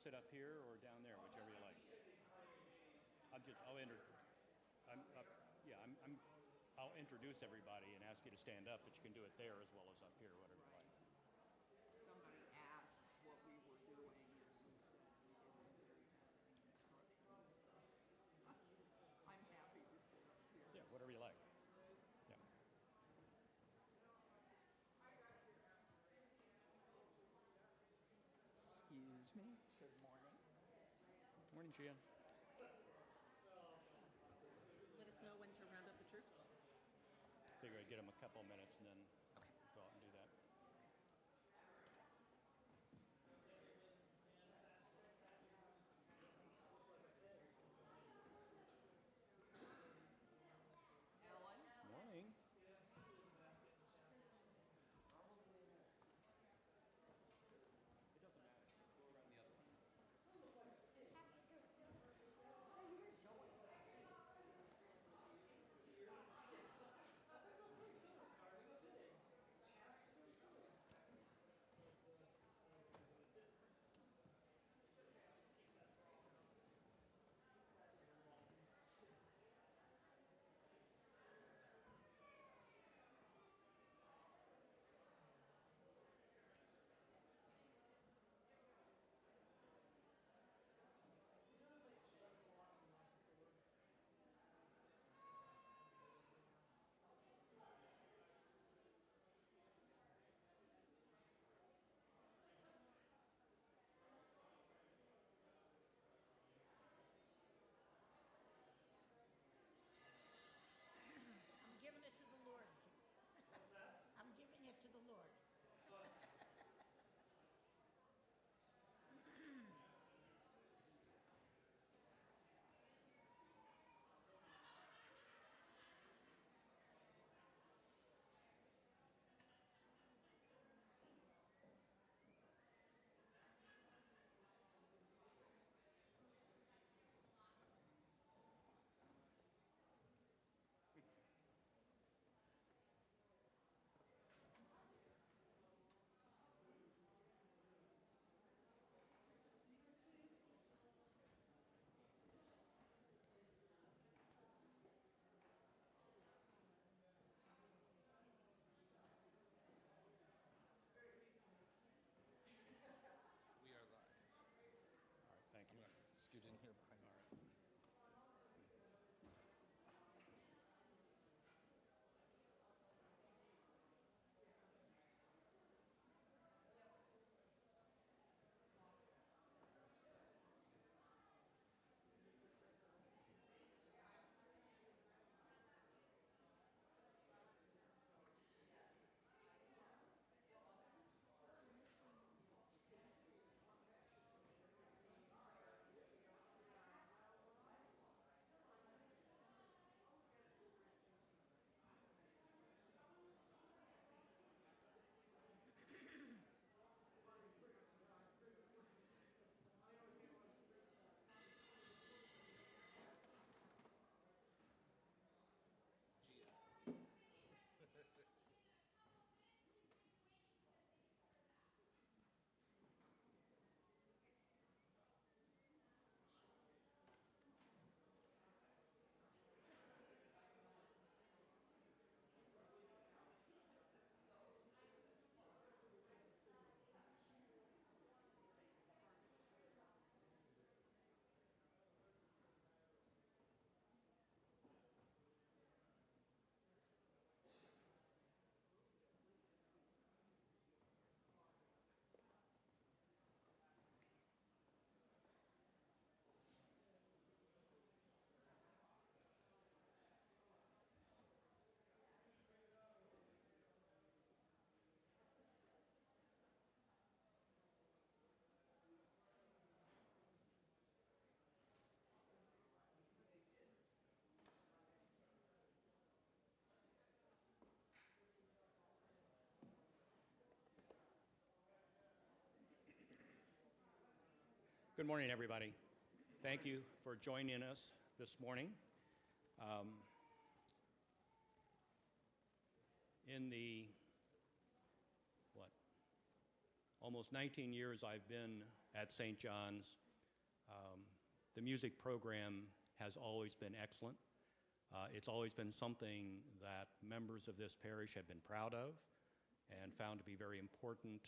sit up here or down there, whichever you like. I'll introduce everybody and ask you to stand up, but you can do it there as well as up here, whatever you like. Somebody asked what we were doing, and we said we didn't really have any instructions. I'm happy to sit up here. Yeah, whatever you like. Yeah. Excuse me. Good morning. Good morning, Gia. Let us know when to round up the troops. Figure I'd get them a couple minutes and then go out and do that. Ellen? Morning. It doesn't matter. Go around the other one. I'm giving it to the Lord. What's that? I'm giving it to the Lord. We are live. All right, thank I'm you. going to scoot in here behind All right. Gia. Good morning, everybody. Thank you for joining us this morning. In the, almost 19 years I've been at St. John's. The music program has always been excellent. It's always been something that members of this parish have been proud of and found to be very important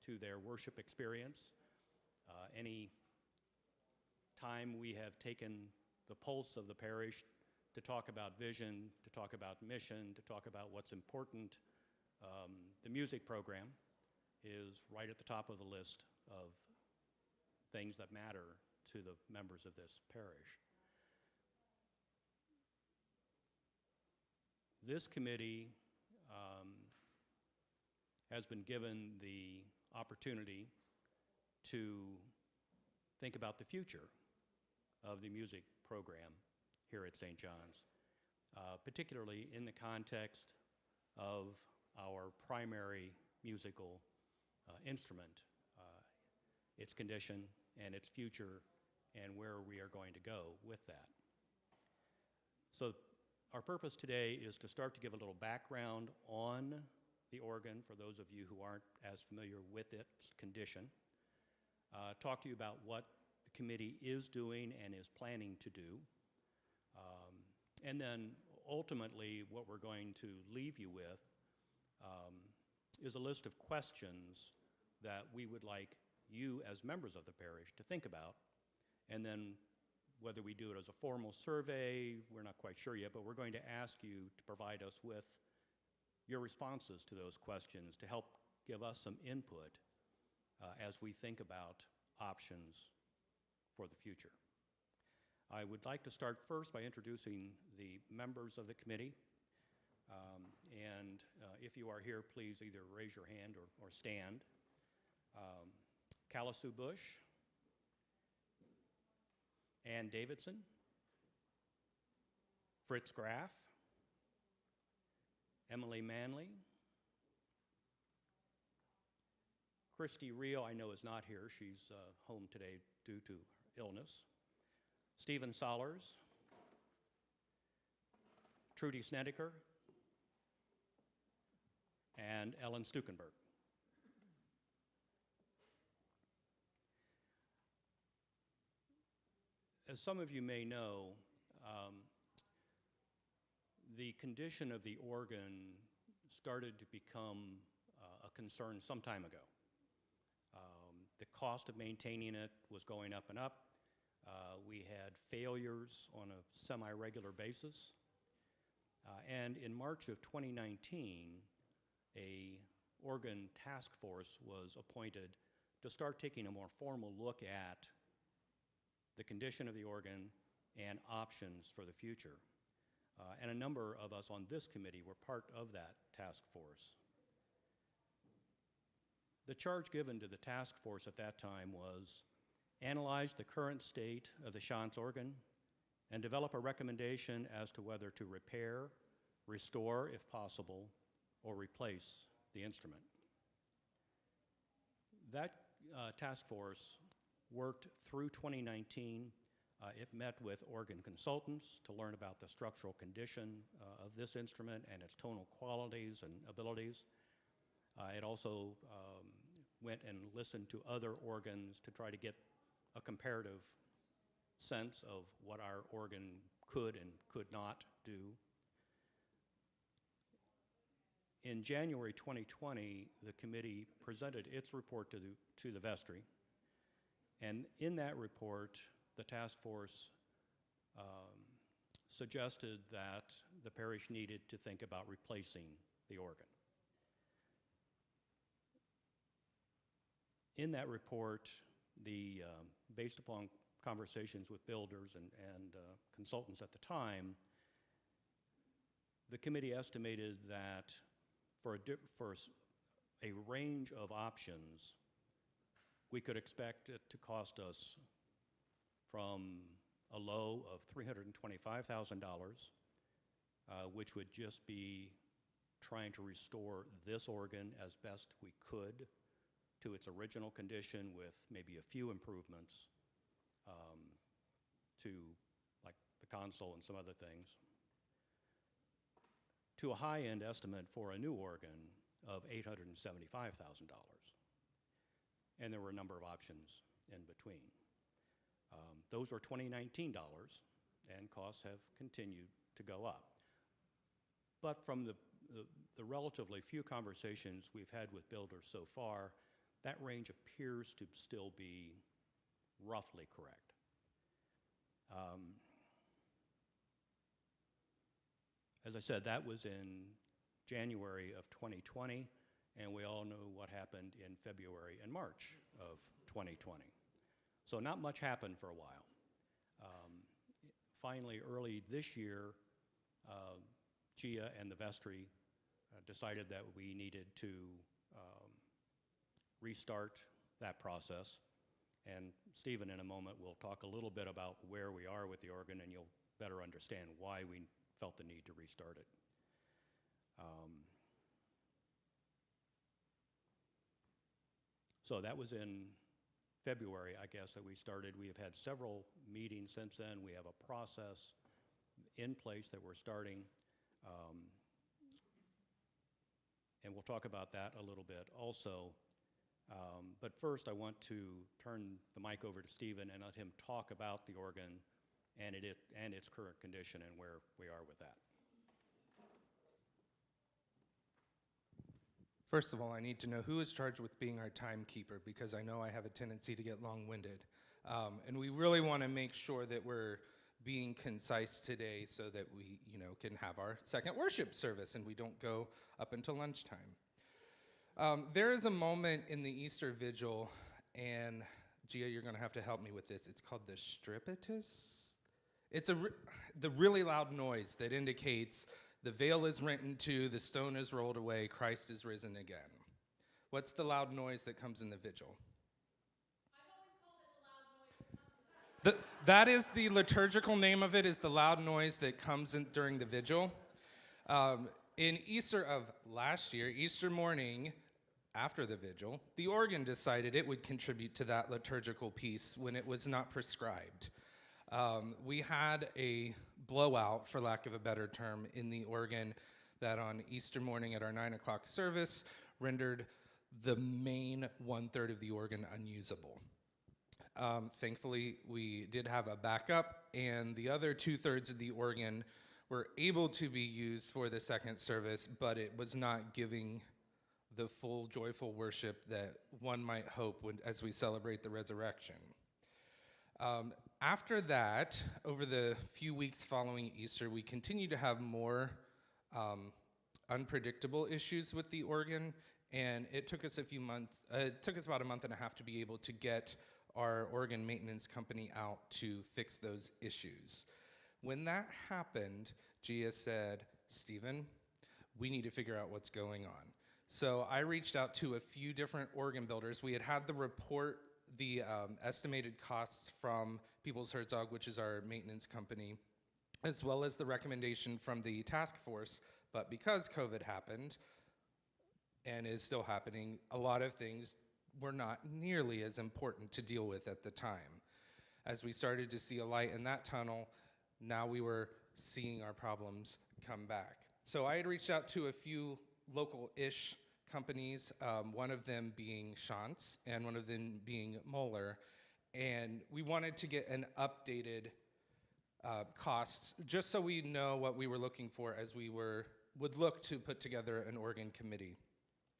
to their worship experience. Any time we have taken the pulse of the parish to talk about vision, to talk about mission, to talk about what's important, the music program is right at the top of the list of things that matter to the members of this parish. This committee has been given the opportunity to think about the future of the music program here at St. John's, particularly in the context of our primary musical instrument, its condition and its future, and where we are going to go with that. So our purpose today is to start to give a little background on the organ for those of you who aren't as familiar with its condition, talk to you about what the committee is doing and is planning to do, and then ultimately what we're going to leave you with is a list of questions that we would like you as members of the parish to think about, and then whether we do it as a formal survey, we're not quite sure yet, but we're going to ask you to provide us with your responses to those questions to help give us some input as we think about options for the future. I would like to start first by introducing the members of the committee. If you are here, please either raise your hand or stand. Calisu Bush, Ann Davidson, Fritz Graff, Emily Manley, Christy Rio, I know is not here. She's home today due to illness. Stephen Sollers, Trudy Snedeker, and Ellen Stukenberg. As some of you may know, the condition of the organ started to become a concern some time ago. The cost of maintaining it was going up and up. We had failures on a semi-regular basis. And in March of 2019, a organ task force was appointed to start taking a more formal look at the condition of the organ and options for the future. And a number of us on this committee were part of that task force. The charge given to the task force at that time was analyze the current state of the Chants organ and develop a recommendation as to whether to repair, restore if possible, or replace the instrument. That task force worked through 2019. It met with organ consultants to learn about the structural condition of this instrument and its tonal qualities and abilities. It also went and listened to other organs to try to get a comparative sense of what our organ could and could not do. In January 2020, the committee presented its report to the vestry. And in that report, the task force suggested that the parish needed to think about replacing the organ. In that report, based upon conversations with builders and consultants at the time, the committee estimated that for a range of options, we could expect it to cost us from a low of $325,000, which would just be trying to restore this organ as best we could to its original condition with maybe a few improvements to like the console and some other things, to a high-end estimate for a new organ of $875,000. and there were a number of options in between. Those were 2019 dollars, and costs have continued to go up. But from the relatively few conversations we've had with builders so far, that range appears to still be roughly correct. As I said, that was in January of 2020, and we all know what happened in February and March of 2020. So not much happened for a while. Finally, early this year, GIA and the vestry decided that we needed to restart that process. And Stephen, in a moment, will talk a little bit about where we are with the organ, and you'll better understand why we felt the need to restart it. So that was in February, I guess, that we started. We have had several meetings since then. We have a process in place that we're starting. And we'll talk about that a little bit also. But first, I want to turn the mic over to Stephen and let him talk about the organ and its current condition and where we are with that. First of all, I need to know who is charged with being our timekeeper, because I know I have a tendency to get long-winded. And we really want to make sure that we're being concise today so that we, can have our second worship service and we don't go up until lunchtime. There is a moment in the Easter Vigil, and Gia, you're going to have to help me with this. It's called the Stripitus. It's the really loud noise that indicates the veil is rent in two, the stone is rolled away, Christ is risen again. What's the loud noise that comes in the vigil? That is the liturgical name of it, is the loud noise that comes in during the vigil. In Easter of last year, Easter morning, after the vigil, the organ decided it would contribute to that liturgical piece when it was not prescribed. We had a blowout, for lack of a better term, in the organ that on Easter morning at our 9 o'clock service rendered the main 1/3 of the organ unusable. Thankfully, we did have a backup, and the other 2/3 of the organ were able to be used for the second service, but it was not giving the full joyful worship that one might hope as we celebrate the resurrection. After that, over the few weeks following Easter, we continued to have more unpredictable issues with the organ, and it took us about a month and a half to be able to get our organ maintenance company out to fix those issues. When that happened, Gia said, "Stephen, we need to figure out what's going on." So I reached out to a few different organ builders. We had the report, the estimated costs from Peoples Herzog, which is our maintenance company, as well as the recommendation from the task force. But because COVID happened, and is still happening, a lot of things were not nearly as important to deal with at the time. As we started to see a light in that tunnel, now we were seeing our problems come back. So I had reached out to a few local-ish companies, one of them being Schantz and one of them being Moeller, and we wanted to get an updated cost just so we know what we were looking for as we would look to put together an organ committee.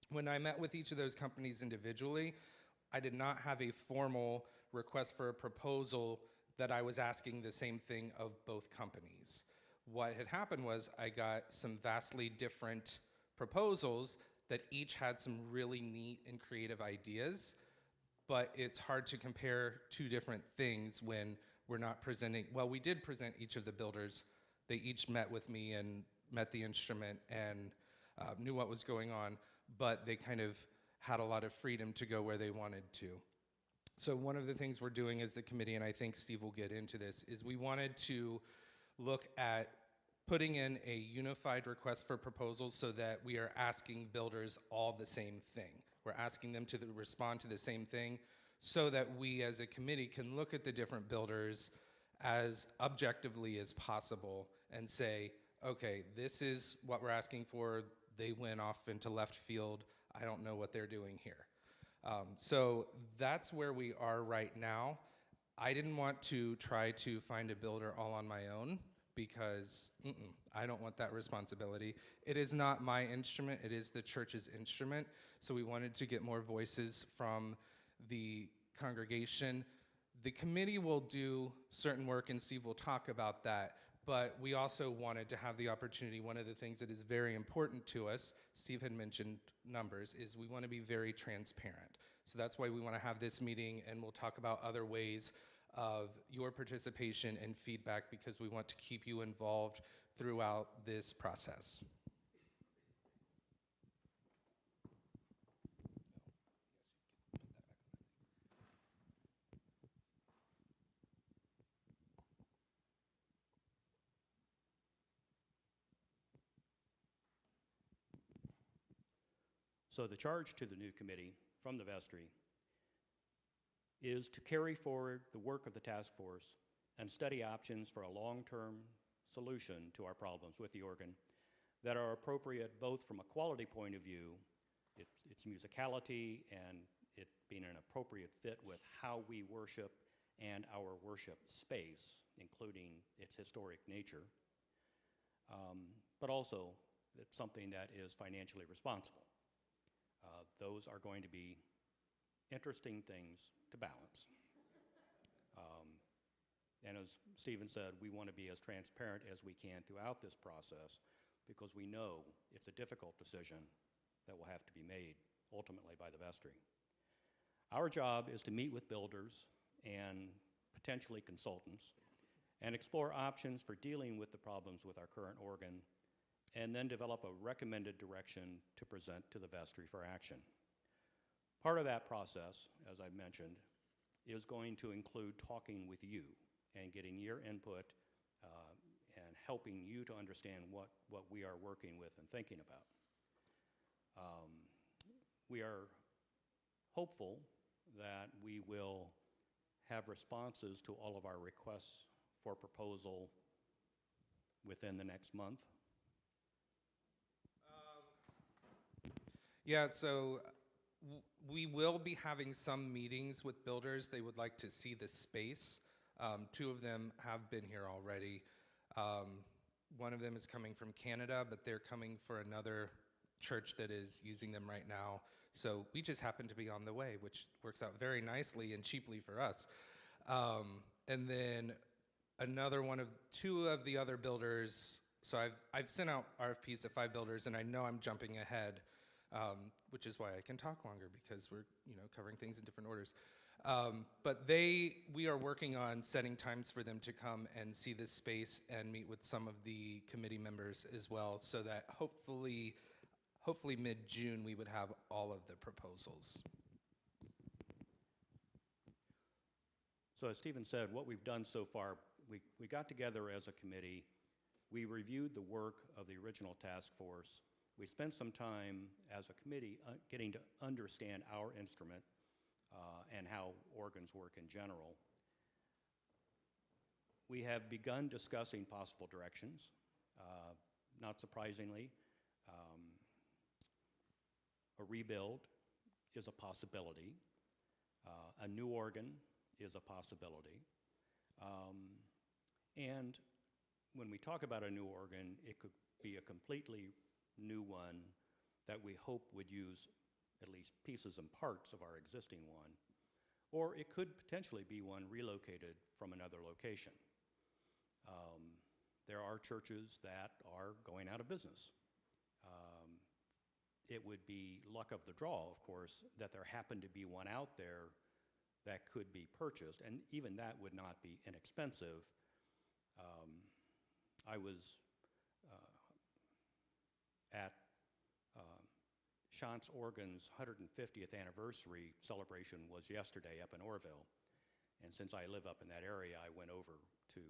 When I met with each of those companies individually, I did not have a formal request for a proposal that I was asking the same thing of both companies. What had happened was I got some vastly different proposals that each had some really neat and creative ideas, but it's hard to compare two different things when we're not presenting. Well, we did present each of the builders. They each met with me and met the instrument and knew what was going on, but they kind of had a lot of freedom to go where they wanted to. So one of the things we're doing as the committee, and I think Steve will get into this, is we wanted to look at putting in a unified request for proposals so that we are asking builders all the same thing. We're asking them to respond to the same thing so that we as a committee can look at the different builders as objectively as possible and say, okay, this is what we're asking for. They went off into left field. I don't know what they're doing here. So that's where we are right now. I didn't want to try to find a builder all on my own because I don't want that responsibility. It is not my instrument, it is the church's instrument. So we wanted to get more voices from the congregation. The committee will do certain work, and Steve will talk about that, but we also wanted to have the opportunity. One of the things that is very important to us, Steve had mentioned numbers, is we want to be very transparent. So that's why we want to have this meeting, and we'll talk about other ways of your participation and feedback because we want to keep you involved throughout this process. So the charge to the new committee from the vestry is to carry forward the work of the task force and study options for a long-term solution to our problems with the organ that are appropriate both from a quality point of view, its musicality, and it being an appropriate fit with how we worship and our worship space, including its historic nature, but also it's something that is financially responsible. Those are going to be interesting things to balance. And as Stephen said, we want to be as transparent as we can throughout this process because we know it's a difficult decision that will have to be made ultimately by the vestry. Our job is to meet with builders and potentially consultants and explore options for dealing with the problems with our current organ, and then develop a recommended direction to present to the vestry for action. Part of that process, as I mentioned, is going to include talking with you and getting your input and helping you to understand what we are working with and thinking about. We are hopeful that we will have responses to all of our requests for proposal within the next month. Yeah, so we will be having some meetings with builders. They would like to see the space. Two of them have been here already. One of them is coming from Canada, but they're coming for another church that is using them right now. So we just happen to be on the way, which works out very nicely and cheaply for us. And then two of the other builders, so I've sent out RFPs to 5 builders, and I know I'm jumping ahead, which is why I can talk longer because we're covering things in different orders. But we are working on setting times for them to come and see this space and meet with some of the committee members as well, so that hopefully mid-June we would have all of the proposals. So as Stephen said, what we've done so far, we got together as a committee, we reviewed the work of the original task force, we spent some time as a committee getting to understand our instrument and how organs work in general. We have begun discussing possible directions. Not surprisingly, a rebuild is a possibility. A new organ is a possibility. And when we talk about a new organ, it could be a completely new one that we hope would use at least pieces and parts of our existing one. Or it could potentially be one relocated from another location. There are churches that are going out of business. It would be luck of the draw, of course, that there happened to be one out there that could be purchased, and even that would not be inexpensive. I was at Shantz Organ's 150th anniversary celebration was yesterday up in Orville, and since I live up in that area, I went over to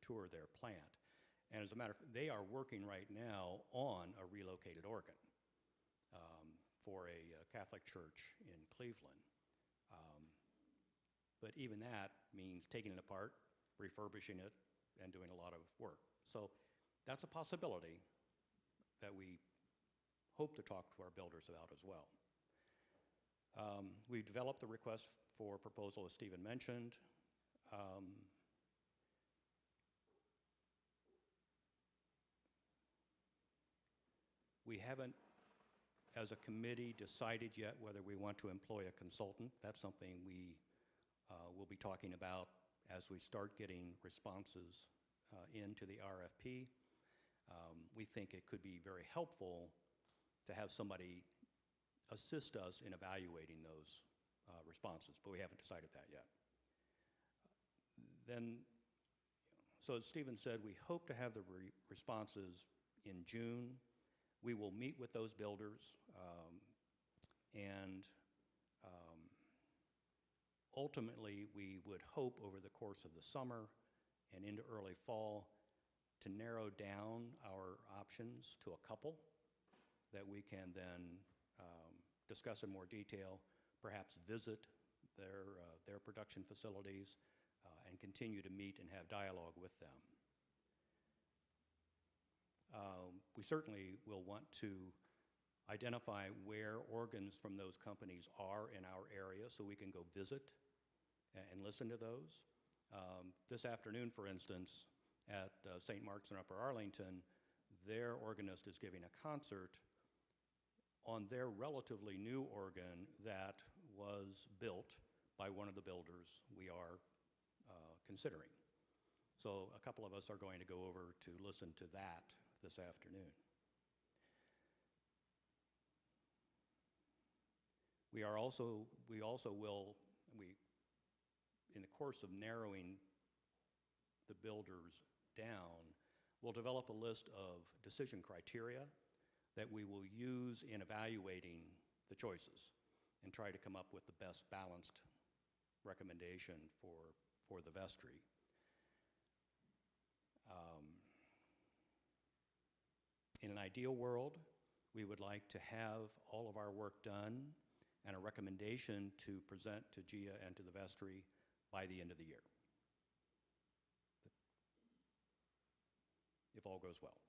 tour their plant. And as a matter of fact, they are working right now on a relocated organ for a Catholic church in Cleveland. But even that means taking it apart, refurbishing it, and doing a lot of work. So that's a possibility that we hope to talk to our builders about as well. We've developed the request for proposal, as Stephen mentioned. We haven't, as a committee, decided yet whether we want to employ a consultant. That's something we will be talking about as we start getting responses into the RFP. We think it could be very helpful to have somebody assist us in evaluating those responses, but we haven't decided that yet. Then, so as Stephen said, we hope to have the responses in June. We will meet with those builders and ultimately we would hope over the course of the summer and into early fall to narrow down our options to a couple that we can then discuss in more detail, perhaps visit their production facilities and continue to meet and have dialogue with them. We certainly will want to identify where organs from those companies are in our area so we can go visit and listen to those. This afternoon, for instance, at St. Mark's in Upper Arlington, their organist is giving a concert on their relatively new organ that was built by one of the builders we are considering. So a couple of us are going to go over to listen to that this afternoon. We also will, in the course of narrowing the builders down, we'll develop a list of decision criteria that we will use in evaluating the choices and try to come up with the best balanced recommendation for the vestry. In an ideal world, we would like to have all of our work done and a recommendation to present to GIA and to the vestry by the end of the year, if all goes well.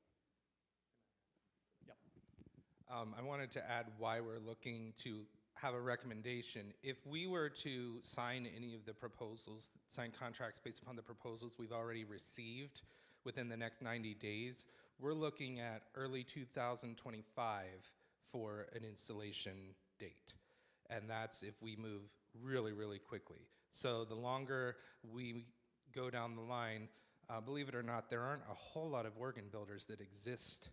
Yep. I wanted to add why we're looking to have a recommendation. If we were to sign any of the proposals, sign contracts based upon the proposals we've already received within the next 90 days, we're looking at early 2025 for an installation date. And that's if we move really, really quickly. So the longer we go down the line, believe it or not, there aren't a whole lot of organ builders that exist.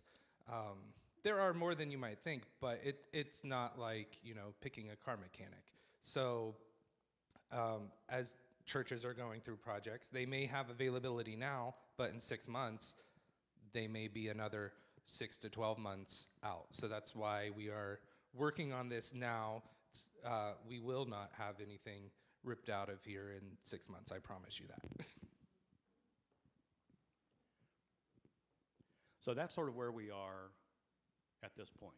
There are more than you might think, but it's not like, you know, picking a car mechanic. So as churches are going through projects, they may have availability now, but in 6 months, they may be another 6 to 12 months out. So that's why we are working on this now. We will not have anything ripped out of here in 6 months, I promise you that. So that's sort of where we are at this point.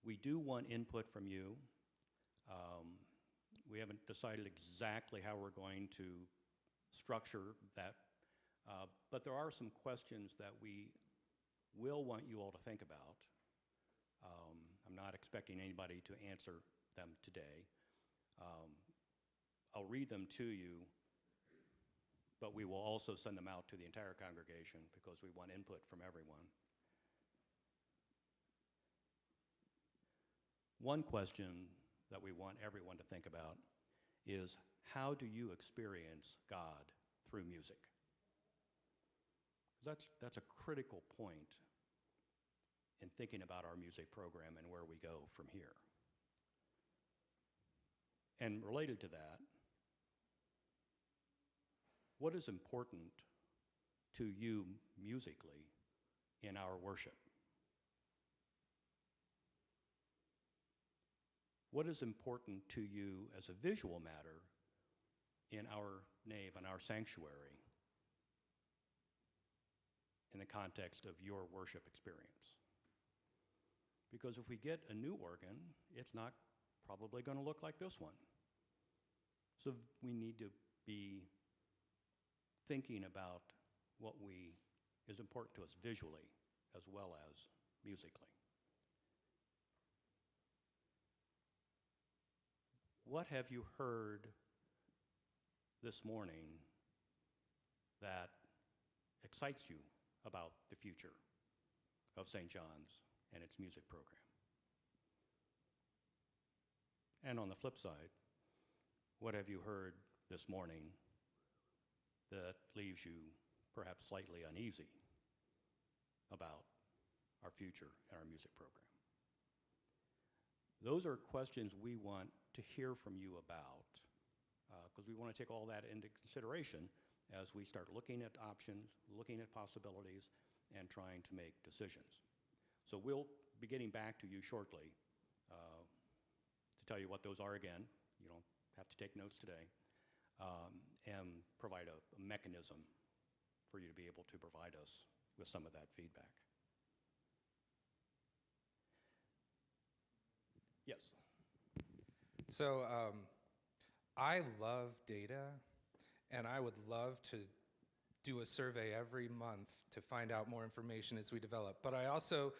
We do want input from you. We haven't decided exactly how we're going to structure that, but there are some questions that we will want you all to think about. I'm not expecting anybody to answer them today. I'll read them to you, but we will also send them out to the entire congregation because we want input from everyone. One question that we want everyone to think about is, how do you experience God through music? That's a critical point in thinking about our music program and where we go from here. And related to that, what is important to you musically in our worship? What is important to you as a visual matter in our nave and our sanctuary in the context of your worship experience? Because if we get a new organ, it's not probably going to look like this one. So we need to be thinking about what is important to us visually as well as musically. what have you heard this morning that excites you about the future of St. John's and its music program? And on the flip side, what have you heard this morning that leaves you perhaps slightly uneasy about our future and our music program? Those are questions we want to hear from you about, because we want to take all that into consideration as we start looking at options, looking at possibilities, and trying to make decisions. So we'll be getting back to you shortly to tell you what those are again. You don't have to take notes today, and provide a mechanism for you to be able to provide us with some of that feedback. Yes. So I love data, and I would love to do a survey every month to find out more information as we develop. But I also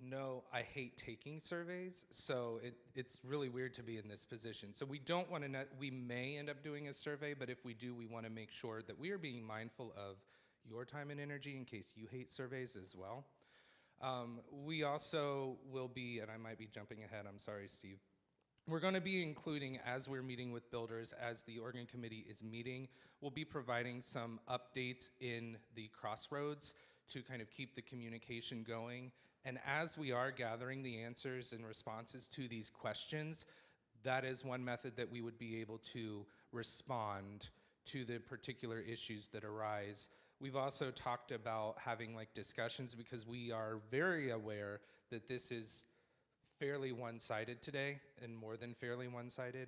know I hate taking surveys, so it's really weird to be in this position. So we don't want to, we may end up doing a survey, but if we do, we want to make sure that we are being mindful of your time and energy in case you hate surveys as well. We also will be, and I might be jumping ahead, I'm sorry, Steve. We're going to be including, as we're meeting with builders, as the organ committee is meeting, we'll be providing some updates in the crossroads to kind of keep the communication going. And as we are gathering the answers and responses to these questions, that is one method that we would be able to respond to the particular issues that arise. We've also talked about having like discussions because we are very aware that this is fairly one-sided today and more than fairly one-sided.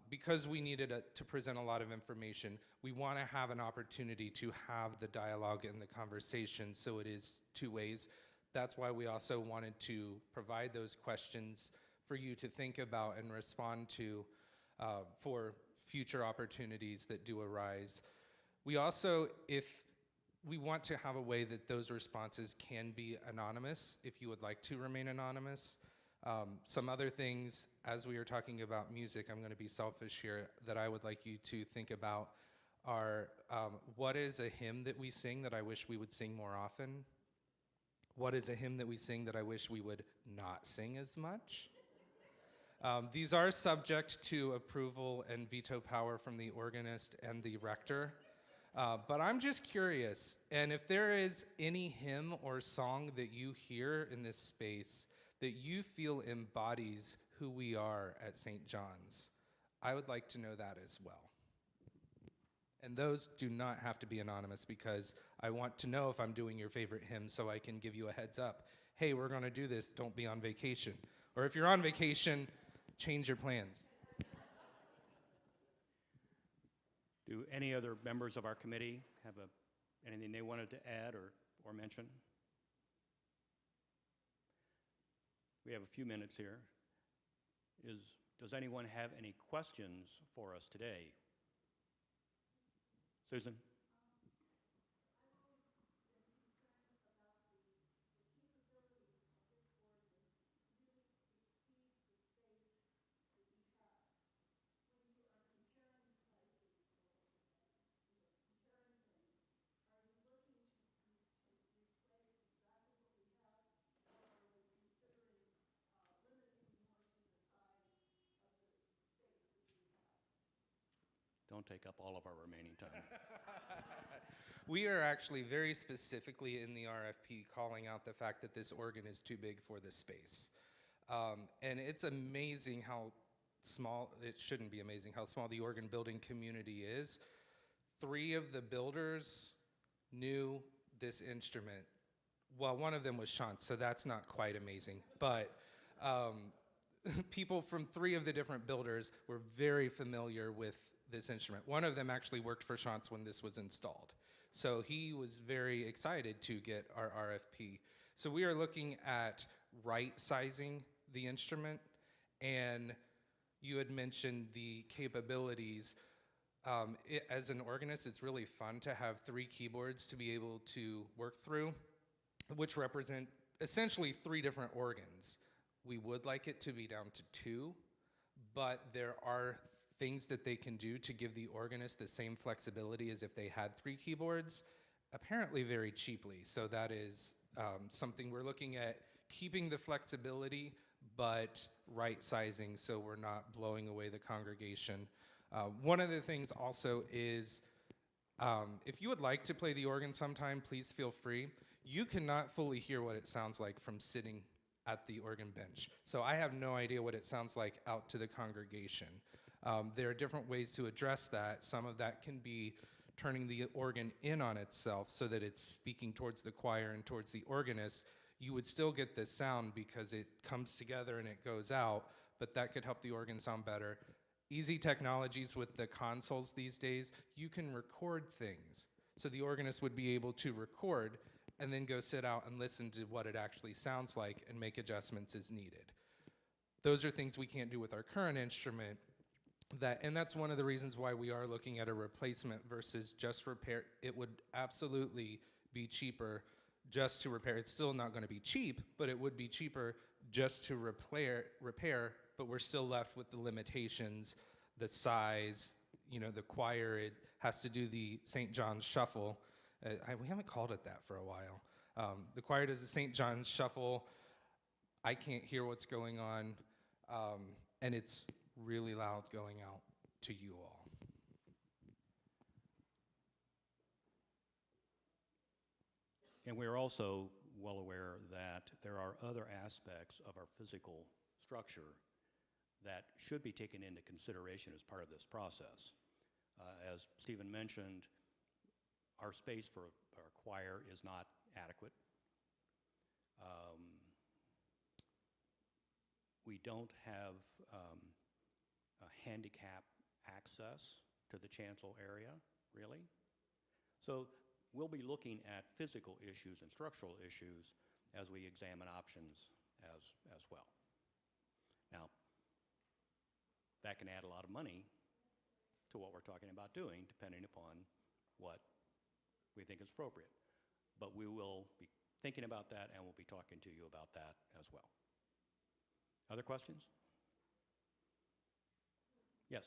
Because we needed to present a lot of information, we want to have an opportunity to have the dialogue and the conversation so it is two ways. That's why we also wanted to provide those questions for you to think about and respond to for future opportunities that do arise. We also, if we want to have a way that those responses can be anonymous, if you would like to remain anonymous. Some other things, as we are talking about music, I'm going to be selfish here, that I would like you to think about are what is a hymn that we sing that I wish we would sing more often? What is a hymn that we sing that I wish we would not sing as much? These are subject to approval and veto power from the organist and the rector. But I'm just curious, and if there is any hymn or song that you hear in this space that you feel embodies who we are at St. John's, I would like to know that as well. And those do not have to be anonymous because I want to know if I'm doing your favorite hymn so I can give you a heads up. Hey, we're going to do this, don't be on vacation. Or if you're on vacation, change your plans. Do any other members of our committee have anything they wanted to add or mention? We have a few minutes here. Does anyone have any questions for us today? Susan? Don't take up all of our remaining time. We are actually very specifically in the RFP calling out the fact that this organ is too big for this space. And it's amazing how small, it shouldn't be amazing, how small the organ building community is. 3 of the builders knew this instrument. Well, one of them was Chance, so that's not quite amazing. But people from 3 of the different builders were very familiar with this instrument. One of them actually worked for Chance when this was installed. So he was very excited to get our RFP. So we are looking at right sizing the instrument, and you had mentioned the capabilities. As an organist, it's really fun to have 3 keyboards to be able to work through, which represent essentially 3 different organs. We would like it to be down to 2, but there are things that they can do to give the organist the same flexibility as if they had 3 keyboards, apparently very cheaply. So that is something we're looking at, keeping the flexibility, but right sizing so we're not blowing away the congregation. One of the things also is, if you would like to play the organ sometime, please feel free. You cannot fully hear what it sounds like from sitting at the organ bench. So I have no idea what it sounds like out to the congregation. There are different ways to address that. Some of that can be turning the organ in on itself so that it's speaking towards the choir and towards the organist. You would still get this sound because it comes together and it goes out, but that could help the organ sound better. Easy technologies with the consoles these days, you can record things. So the organist would be able to record and then go sit out and listen to what it actually sounds like and make adjustments as needed. Those are things we can't do with our current instrument. And that's one of the reasons why we are looking at a replacement versus just repair. It would absolutely be cheaper just to repair. It's still not going to be cheap, but it would be cheaper just to repair, but we're still left with the limitations, the size, the choir, it has to do the St. John's Shuffle. We haven't called it that for a while. The choir does the St. John's Shuffle. I can't hear what's going on, and it's really loud going out to you all. And we're also well aware that there are other aspects of our physical structure that should be taken into consideration as part of this process. As Stephen mentioned, our space for our choir is not adequate. We don't have a handicap access to the chancel area, really. So we'll be looking at physical issues and structural issues as we examine options as well. Now, that can add a lot of money to what we're talking about doing, depending upon what we think is appropriate. But we will be thinking about that, and we'll be talking to you about that as well. Other questions? Yes.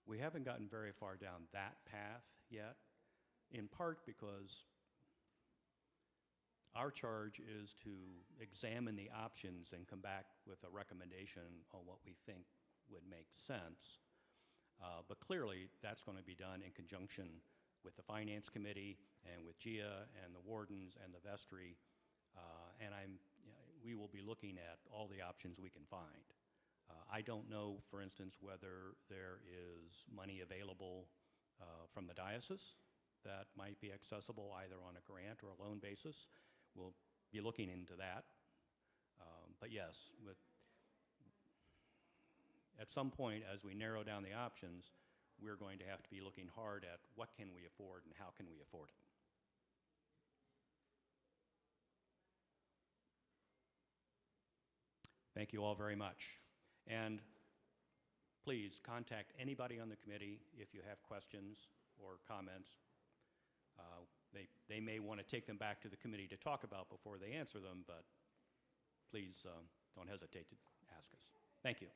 We haven't gotten very far down that path yet, in part because our charge is to examine the options and come back with a recommendation on what we think would make sense. But clearly, that's going to be done in conjunction with the Finance Committee and with GIA and the wardens and the vestry. And we will be looking at all the options we can find. I don't know, for instance, whether there is money available from the diocese that might be accessible either on a grant or a loan basis. We'll be looking into that. But yes, at some point, as we narrow down the options, we're going to have to be looking hard at what can we afford and how can we afford it. Thank you all very much. And please contact anybody on the committee if you have questions or comments. They may want to take them back to the committee to talk about before they answer them, but please don't hesitate to ask us. Thank you.